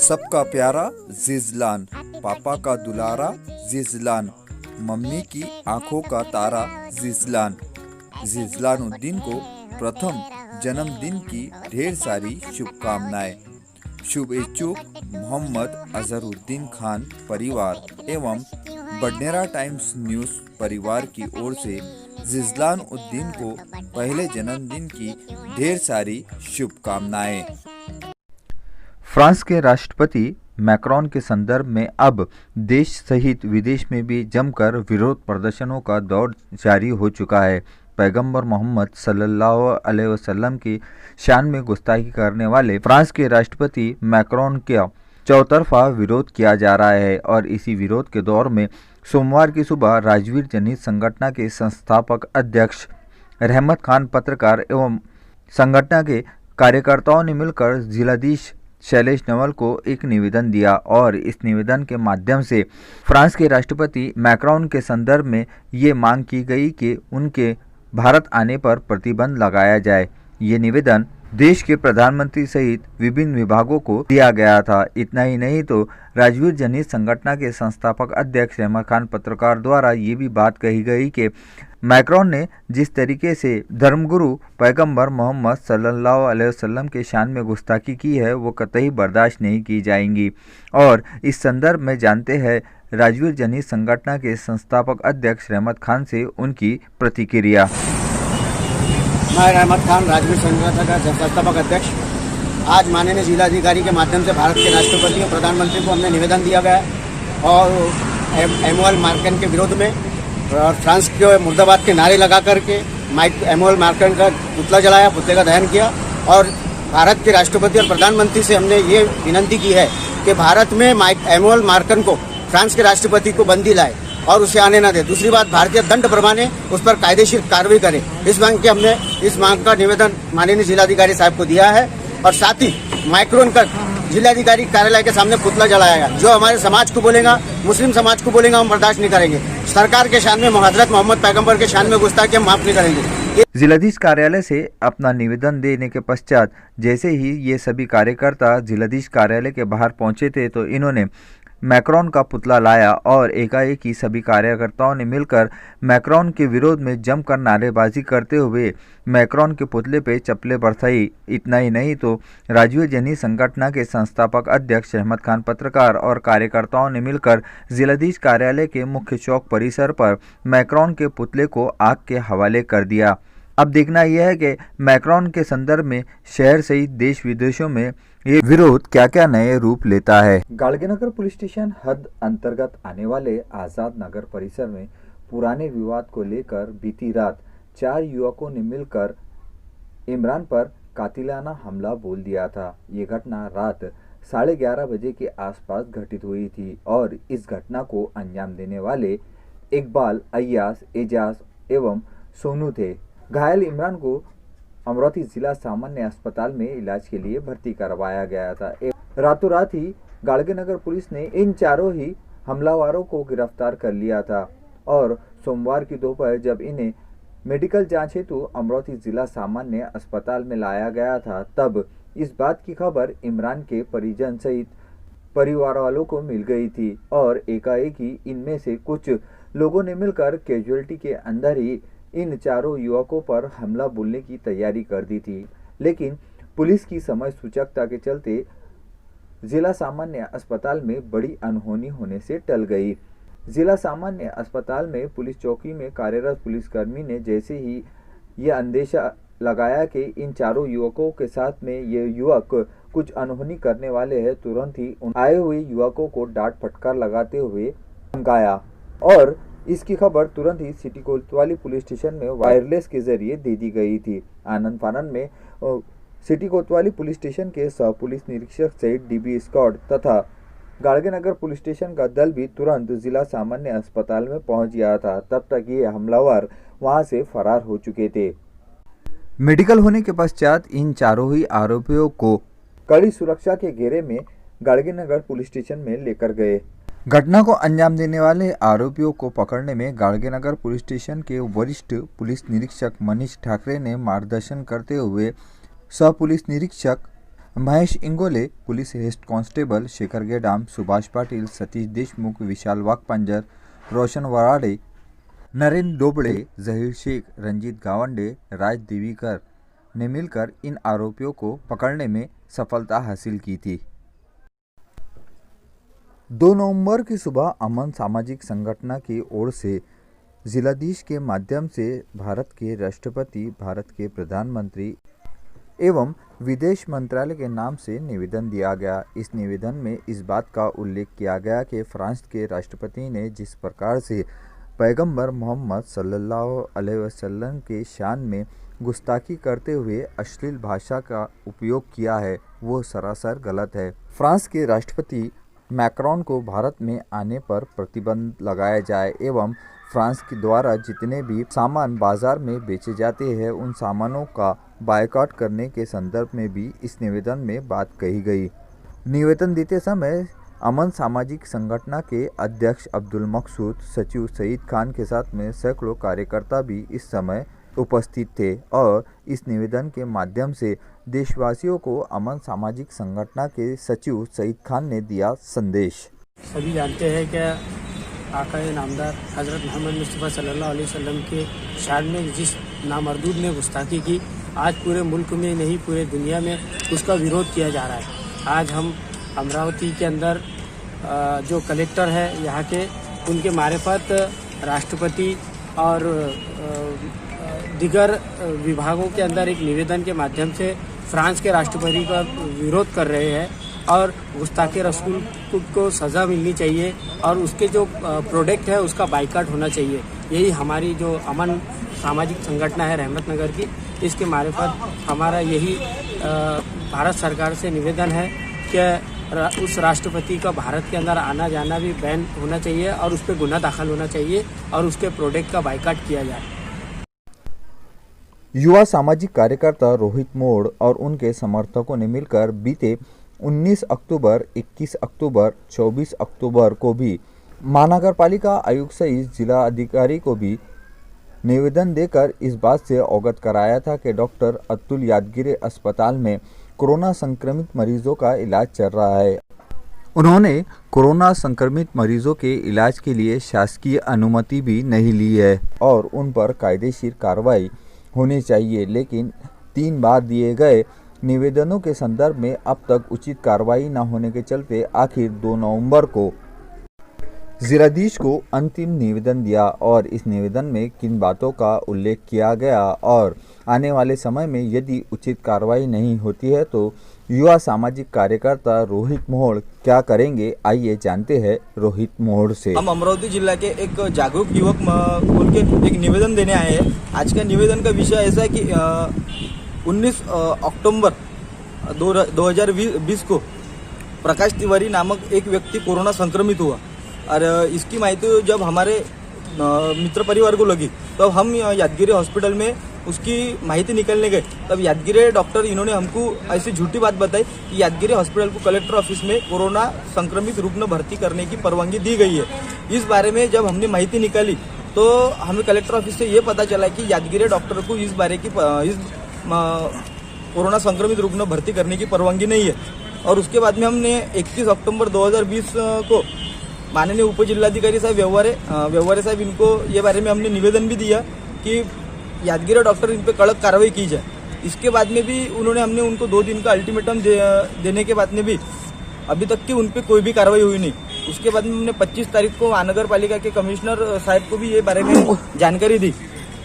सबका प्यारा जिजलान, पापा का दुलारा जिजलान, मम्मी की आंखों का तारा जिजलान। जिजलानुद्दीन को प्रथम जन्मदिन की ढेर सारी शुभकामनाएं। शुभ इच्छुक मोहम्मद अजहरुद्दीन खान परिवार एवं बडनेरा टाइम्स न्यूज़ परिवार की ओर से जिजलान उद्दीन को पहले जन्मदिन की ढेर सारी शुभकामनाएं। फ्रांस के राष्ट्रपति मैक्रोन के संदर्भ में अब देश सहित विदेश में भी जमकर विरोध प्रदर्शनों का दौर जारी हो चुका है। पैगंबर मोहम्मद सल्लल्लाहु अलैहि वसल्लम की शान में गुस्ताखी करने वाले फ्रांस के राष्ट्रपति मैक्रोन का चौतरफा विरोध किया जा रहा है और इसी विरोध के दौर में सोमवार की सुबह राजवीर जनहित संगठन के संस्थापक अध्यक्ष रहमत खान पत्रकार एवं संगठन के कार्यकर्ताओं ने मिलकर जिलाधीश शैलेश नवल को एक निवेदन दिया और इस निवेदन के माध्यम से फ्रांस के राष्ट्रपति मैक्रोन के संदर्भ में ये मांग की गई कि उनके भारत आने पर प्रतिबंध लगाया जाए। ये निवेदन देश के प्रधानमंत्री सहित विभिन्न विभागों को दिया गया था। इतना ही नहीं तो राजवीर जनहित संगठन के संस्थापक अध्यक्ष रहमत खान पत्रकार द्वारा ये भी बात कही गई कि मैक्रोन ने जिस तरीके से धर्मगुरु पैगंबर मोहम्मद सल्लल्लाहु अलैहि वसल्लम के शान में गुस्ताखी की है वो कतई बर्दाश्त नहीं की जाएंगी। और इस संदर्भ में जानते हैं राजवीर जनहित संगठन के संस्थापक अध्यक्ष रहमत खान से उनकी प्रतिक्रिया। मैं रहमत खान, राजवीर संगठन का संस्थापक अध्यक्ष। आज माननीय जिलाधिकारी के माध्यम से भारत के राष्ट्रपति और प्रधानमंत्री को हमने निवेदन दिया गया और एमुअल मार्कन के विरोध में और फ्रांस के मुर्दाबाद के नारे लगा करके एमुअल मार्कन का पुतला जलाया, पुतले का दहन किया और भारत के राष्ट्रपति और प्रधानमंत्री से हमने ये विनती की है कि भारत में एमुअल मार्कन को फ्रांस के राष्ट्रपति को बंदी लाए और उसे आने न दे। दूसरी बात, भारतीय दंड प्रमाण उस पर कायदेशीर कार्रवाई करे। इस मांग के हमने इस मांग का निवेदन माननीय जिलाधिकारी साहब को दिया है और साथ ही मैक्रोन का जिलाधिकारी कार्यालय के सामने पुतला जलाया गया। जो हमारे समाज को बोलेगा, मुस्लिम समाज को बोलेगा, हम बर्दाश्त नहीं करेंगे। सरकार के शान में हजरत मोहम्मद पैगंबर के शान में गुस्ताखी हम माफ नहीं करेंगे। जिलाधीश कार्यालय से अपना निवेदन देने के पश्चात जैसे ही ये सभी कार्यकर्ता जिलाधीश कार्यालय के बाहर पहुंचे थे तो इन्होंने मैक्रोन का पुतला लाया और एकाएक ही सभी कार्यकर्ताओं ने मिलकर मैक्रोन के विरोध में जमकर नारेबाजी करते हुए मैक्रोन के पुतले पे चप्पलें बरसाई। इतना ही नहीं तो राजवीर जनहित संगठन के संस्थापक अध्यक्ष रहमत खान पत्रकार और कार्यकर्ताओं ने मिलकर जिलाधीश कार्यालय के मुख्य चौक परिसर पर मैक्रोन के पुतले को आग के हवाले कर दिया। अब देखना यह है कि मैक्रोन के संदर्भ में शहर सहित देश विदेशों में ये विरोध क्या क्या नए रूप लेता है। गाड़गेनगर पुलिस स्टेशन हद अंतर्गत आने वाले आजाद नगर परिसर में पुराने विवाद को लेकर बीती रात 4 युवकों ने मिलकर इमरान पर कातिलाना हमला बोल दिया था। ये घटना रात 11:30 बजे के आसपास घटित हुई थी और इस घटना को अंजाम देने वाले इकबाल, अय्यास, एजाज एवं सोनू थे। घायल इमरान को अमरोही जिला सामान्य अस्पताल में इलाज के लिए भर्ती करवाया गया था। रातों रात ही गाड़गेनगर पुलिस ने इन चारों ही हमलावरों को गिरफ्तार कर लिया था और सोमवार की दोपहर जब इन्हें मेडिकल जांच हेतु अमरोही जिला सामान्य अस्पताल में लाया गया था तब इस बात की खबर इमरान के परिजन सहित परिवार वालों को मिल गई थी और एकाएक ही इनमें से कुछ लोगों ने मिलकर कैजुअलिटी के अंदर ही इन चारों युवकों पर हमला बोलने की तैयारी कर दी थी। लेकिन पुलिस की समय सूचकता के चलते जिला सामान्य अस्पताल में बड़ी अनहोनी होने से टल गई। जिला सामान्य अस्पताल में पुलिस चौकी में कार्यरत पुलिसकर्मी ने जैसे ही यह अंदेशा लगाया कि इन चारों युवकों के साथ में ये युवक कुछ अनहोनी करने वाले हैं, तुरंत ही उन आए हुए युवकों को डांट फटकार लगाते हुए धमकाया और इसकी खबर तुरंत ही सिटी कोतवाली पुलिस स्टेशन में वायरलेस के जरिए दे दी गई थी। आनंद फानंद में सिटी कोतवाली पुलिस स्टेशन के सह पुलिस निरीक्षक सहित डीबी स्क्वाड तथा गाड़गेनगर पुलिस स्टेशन का दल भी तुरंत जिला सामान्य अस्पताल में पहुंच गया था। तब तक ये हमलावर वहां से फरार हो चुके थे। मेडिकल होने के पश्चात इन चारों ही आरोपियों को कड़ी सुरक्षा के घेरे में गाड़गेनगर पुलिस स्टेशन में लेकर गए। घटना को अंजाम देने वाले आरोपियों को पकड़ने में गाड़गेनगर पुलिस स्टेशन के वरिष्ठ पुलिस निरीक्षक मनीष ठाकरे ने मार्गदर्शन करते हुए सह पुलिस निरीक्षक Mahesh Ingole, police head constable Shekhar Gedam, Subhash Patil, Satish Deshmukh, Vishal Waghpanjar, Roshan Varade, Narendra Dobde, Zaheer Shaikh, Ranjeet Gawande, Raj Devikar ने मिलकर इन आरोपियों को पकड़ने में सफलता हासिल की थी। 2 नवंबर की सुबह अमन सामाजिक संगठन की ओर से जिलाधीश के माध्यम से भारत के राष्ट्रपति, भारत के प्रधानमंत्री एवं विदेश मंत्रालय के नाम से निवेदन दिया गया। इस निवेदन में इस बात का उल्लेख किया गया कि फ्रांस के राष्ट्रपति ने जिस प्रकार से पैगंबर मोहम्मद सल्लल्लाहु अलैहि वसल्लम के शान में गुस्ताखी करते हुए अश्लील भाषा का उपयोग किया है, वो सरासर गलत है। फ्रांस के राष्ट्रपति मैक्रोन को भारत में आने पर प्रतिबंध लगाया जाए एवं फ्रांस के द्वारा जितने भी सामान बाजार में बेचे जाते हैं उन सामानों का बायकॉट करने के संदर्भ में भी इस निवेदन में बात कही गई। निवेदन देते समय अमन सामाजिक संगठन के अध्यक्ष अब्दुल मकसूद, सचिव सईद खान के साथ में सैकड़ों कार्यकर्ता भी इस समय उपस्थित थे और इस निवेदन के माध्यम से देशवासियों को अमन सामाजिक संगठन के सचिव सईद खान ने दिया संदेश। सभी जानते हैं कि आकाए नामदार हज़रत मोहम्मद मुस्तफ़ा सल्लल्लाहु अलैहि वसल्लम के शान में जिस नामर्दूद ने गुस्ताखी की, आज पूरे मुल्क में नहीं पूरे दुनिया में उसका विरोध किया जा रहा है। आज हम अमरावती के अंदर जो कलेक्टर है यहाँ के, उनके मार्फत राष्ट्रपति और दीगर विभागों के अंदर एक निवेदन के माध्यम से फ्रांस के राष्ट्रपति का विरोध कर रहे हैं और गुस्ताखे रसूल को सज़ा मिलनी चाहिए और उसके जो प्रोडक्ट है उसका बाइकाट होना चाहिए। यही हमारी जो अमन सामाजिक संगठन है रहमतनगर की, इसके मार्फत हमारा यही भारत सरकार से निवेदन है कि उस राष्ट्रपति का भारत के अंदर आना जाना भी बैन होना चाहिए और उस पर गुनाह दाखिल होना चाहिए और उसके प्रोडक्ट का बाइकाट किया जाए। युवा सामाजिक कार्यकर्ता रोहित मोड़ और उनके समर्थकों ने मिलकर बीते 19 अक्टूबर, 21 अक्टूबर, 24 अक्टूबर को भी महानगर पालिका आयुक्त सहित जिला अधिकारी को भी निवेदन देकर इस बात से अवगत कराया था कि डॉक्टर अतुल यादगिरी अस्पताल में कोरोना संक्रमित मरीजों का इलाज चल रहा है। उन्होंने कोरोना संक्रमित मरीजों के इलाज के लिए शासकीय अनुमति भी नहीं ली है और उन पर कायदेशीर कार्रवाई होनी चाहिए, लेकिन 3 बार दिए गए निवेदनों के संदर्भ में अब तक उचित कार्रवाई न होने के चलते आखिर 2 नवंबर को जिलाधीश को अंतिम निवेदन दिया और इस निवेदन में किन बातों का उल्लेख किया गया और आने वाले समय में यदि उचित कार्रवाई नहीं होती है तो युवा सामाजिक कार्यकर्ता रोहित मोड़ क्या करेंगे, आइए जानते हैं रोहित मोड़ से। हम अमरावती जिला के एक जागरूक युवक बोल के एक निवेदन देने आए हैं। आज का निवेदन का विषय ऐसा है कि 19 अक्टूबर 2020 को प्रकाश तिवारी नामक एक व्यक्ति कोरोना संक्रमित हुआ और इसकी माहिती जब हमारे मित्र परिवार को लगी तो हम यादगिरी हॉस्पिटल में उसकी माहिती निकलने गए। तब यादगिरी डॉक्टर इन्होंने हमको ऐसी झूठी बात बताई कि यादगिरी हॉस्पिटल को कलेक्टर ऑफिस में कोरोना संक्रमित रुग्ण भर्ती करने की परवानगी दी गई है। इस बारे में जब हमने माहिती निकाली तो हमें कलेक्टर ऑफिस से ये पता चला कि यादगिरी डॉक्टर को इस बारे की कोरोना संक्रमित रुग्ण भर्ती करने की परवानगी नहीं है। और उसके बाद में हमने 31 अक्टूबर 2020 को माननीय उप जिलाधिकारी साहब व्यवहारे साहब इनको ये बारे में हमने निवेदन भी दिया कि यादगिरी डॉक्टर इन पे कड़क कार्रवाई की जाए। इसके बाद में भी हमने उनको 2 दिन का अल्टीमेटम देने के बाद में भी अभी तक की उन पे कोई भी कार्रवाई हुई नहीं। उसके बाद में हमने 25 तारीख को महानगर पालिका के कमिश्नर साहब को भी ये बारे में जानकारी दी।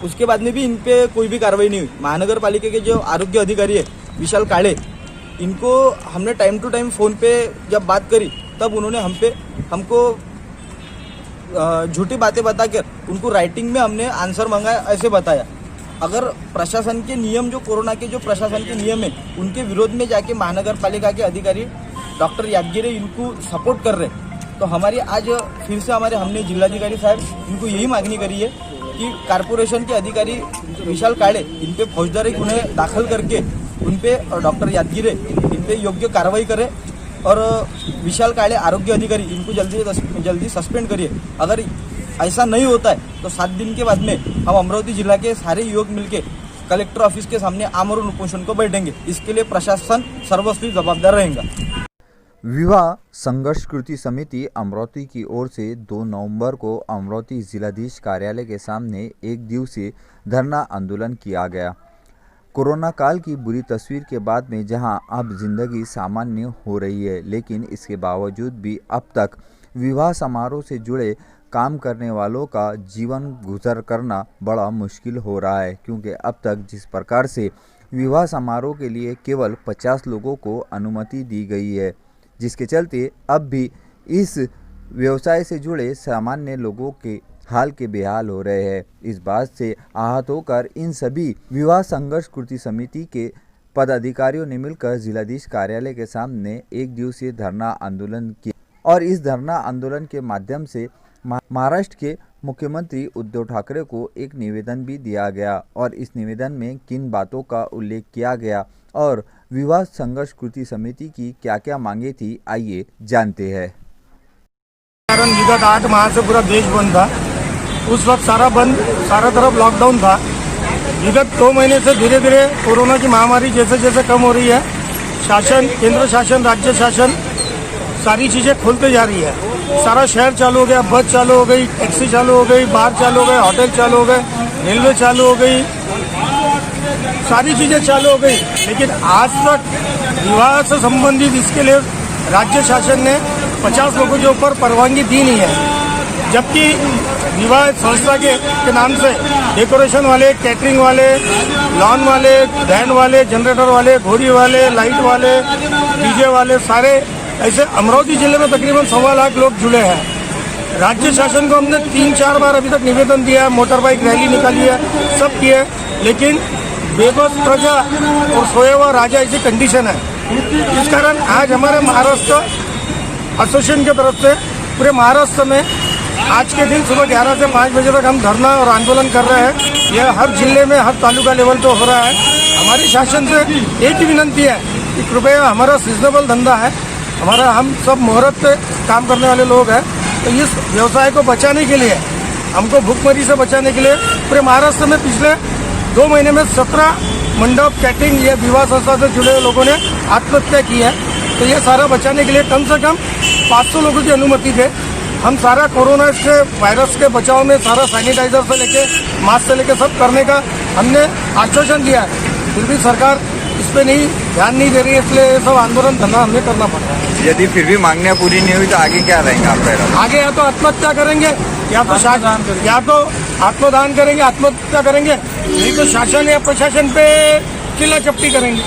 उसके बाद में भी इन पे कोई भी कार्रवाई नहीं हुई। महानगर पालिका के जो आरोग्य अधिकारी है विशाल काळे, इनको हमने टाइम टू टाइम फ़ोन पे जब बात करी तब उन्होंने हमको झूठी बातें बताकर उनको राइटिंग में हमने आंसर मंगाया ऐसे बताया। अगर प्रशासन के नियम जो कोरोना के जो प्रशासन के नियम है उनके विरोध में जाके महानगर पालिका के अधिकारी डॉक्टर यादगिरी इनको सपोर्ट कर रहे, तो हमारी आज फिर से हमने जिलाधिकारी साहब इनको यही मांगनी करी है कि कारपोरेशन के अधिकारी विशाल काळे इन पे फौजदारी गुन्हे दाखिल करके उन पे डॉक्टर यादगिरी इन पे योग्य कार्रवाई करे और विशाल काळे आरोग्य अधिकारी इनको जल्दी सस्पेंड करिए। अगर ऐसा नहीं होता है तो 7 दिन के बाद में हम अमरावती जिला के सारे युवक मिलके कलेक्टर ऑफिस के सामने आमरण उपोषण को बैठेंगे। इसके लिए प्रशासन सर्वस्वी जवाबदार रहेगा। विवाह संघर्ष कृति समिति अमरावती की ओर से 2 नवंबर को अमरावती जिलाधीश कार्यालय के सामने एक दिवसीय धरना आंदोलन किया गया। कोरोना काल की बुरी तस्वीर के बाद में जहां अब जिंदगी सामान्य हो रही है, लेकिन इसके बावजूद भी अब तक विवाह समारोह से जुड़े काम करने वालों का जीवन गुजर करना बड़ा मुश्किल हो रहा है, क्योंकि अब तक जिस प्रकार से विवाह समारोह के लिए केवल 50 लोगों को अनुमति दी गई है, जिसके चलते अब भी इस व्यवसाय से जुड़े सामान्य लोगों के हाल के बेहाल हो रहे हैं। इस बात से आहत होकर इन सभी विवाह संघर्ष कृति समिति के पदाधिकारियों ने मिलकर जिलाधीश कार्यालय के सामने एक दिवसीय धरना आंदोलन किया और इस धरना आंदोलन के माध्यम से महाराष्ट्र के मुख्यमंत्री उद्धव ठाकरे को एक निवेदन भी दिया गया और इस निवेदन में किन बातों का उल्लेख किया गया और विवाह संघर्ष कृति समिति की क्या क्या मांगे थी, आइए जानते हैं। कारण विगत 8 माह से पूरा देश बंद था। उस वक्त सारा बंद, सारा तरफ लॉकडाउन था। विगत 2 महीने से धीरे धीरे कोरोना की महामारी जैसे जैसे कम हो रही है, शासन, केंद्र शासन, राज्य शासन सारी चीजें खोलते जा रही है। सारा शहर चालू हो गया, बस चालू हो गई, टैक्सी चालू हो गई, बार चालू हो गए, होटल चालू हो गए, रेलवे चालू हो गई, सारी चीजें चालू हो गई। लेकिन आज तक विवाह से संबंधित इसके लिए राज्य शासन ने 50 लोगों के ऊपर परवानगी दी नहीं है। जबकि विवाह संस्था के नाम से डेकोरेशन वाले, कैटरिंग वाले, लॉन वाले, बैंड वाले, जनरेटर वाले, घोड़ी वाले, लाइट वाले, डीजे वाले, सारे ऐसे अमरावती जिले में तकरीबन 1.25 लाख लोग जुड़े हैं। राज्य शासन को हमने 3-4 बार अभी तक निवेदन दिया है, मोटर बाइक रैली निकाली है, सब किए, लेकिन बेबस प्रजा और सोया हुआ राजा ऐसी कंडीशन है। इस कारण आज हमारे महाराष्ट्र एसोसिएशन की तरफ से पूरे महाराष्ट्र में आज के दिन सुबह 11 से 5 बजे तक हम धरना और आंदोलन कर रहे हैं। यह हर जिले में, हर तालुका लेवल पे हो रहा है। हमारी शासन से एक ही विनंती है कि कृपया, हमारा सीजनेबल धंधा है, हमारा, हम सब मुहूर्त पे काम करने वाले लोग हैं, तो इस व्यवसाय को बचाने के लिए, हमको भूखमरी से बचाने के लिए पूरे महाराष्ट्र में पिछले 2 महीने में 17 मंडप, कैटरिंग, ये विवाह संस्था से जुड़े लोगों ने आत्महत्या की है। तो ये सारा बचाने के लिए कम से कम 500 लोगों की अनुमति दे। हम सारा कोरोना से वायरस के बचाव में सारा सैनिटाइजर से लेके मास्क से लेके सब करने का हमने आश्वासन दिया है, फिर भी सरकार इस पर नहीं ध्यान नहीं दे रही है, इसलिए ये सब आंदोलन धरना हमें करना पड़ रहा है। यदि फिर भी मांगनियाँ पूरी नहीं हुई तो आगे क्या रहेंगे आपका? आगे या तो आत्महत्या करेंगे या तो आत्मदान करेंगे, आत्महत्या करेंगे, नहीं तो शासन या प्रशासन पे चिल्ला चप्टी करेंगे।